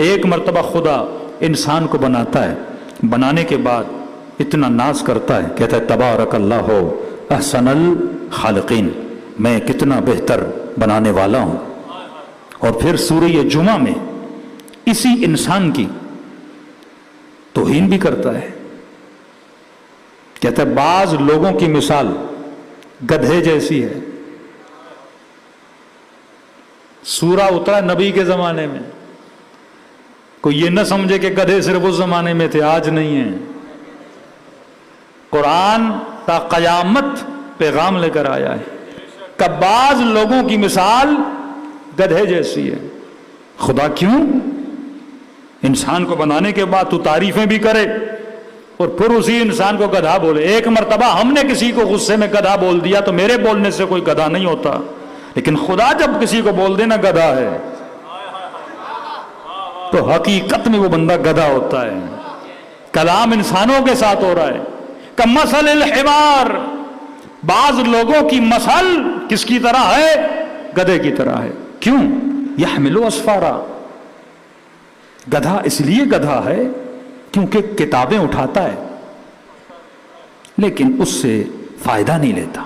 ایک مرتبہ خدا انسان کو بناتا ہے، بنانے کے بعد اتنا ناز کرتا ہے، کہتا ہے تبارک اللہ احسن الخالقین، میں کتنا بہتر بنانے والا ہوں۔ اور پھر سورہ جمعہ میں اسی انسان کی توہین بھی کرتا ہے، کہتا ہے بعض لوگوں کی مثال گدھے جیسی ہے۔ سورہ اترا نبی کے زمانے میں، کوئی یہ نہ سمجھے کہ گدھے صرف اس زمانے میں تھے، آج نہیں ہیں۔ قرآن تا قیامت پیغام لے کر آیا ہے کہ بعض لوگوں کی مثال گدھے جیسی ہے۔ خدا کیوں؟ انسان کو بنانے کے بعد تو تعریفیں بھی کرے اور پھر اسی انسان کو گدھا بولے۔ ایک مرتبہ ہم نے کسی کو غصے میں گدھا بول دیا تو میرے بولنے سے کوئی گدھا نہیں ہوتا، لیکن خدا جب کسی کو بول دینا گدھا ہے تو حقیقت میں وہ بندہ گدھا ہوتا ہے۔ کلام انسانوں کے ساتھ ہو رہا ہے کمثل الحمار، بعض لوگوں کی مثل کس کی طرح ہے؟ گدھے کی طرح ہے۔ کیوں؟ یحمل اسفارا، گدھا اس لیے گدھا ہے کیونکہ کتابیں اٹھاتا ہے لیکن اس سے فائدہ نہیں لیتا۔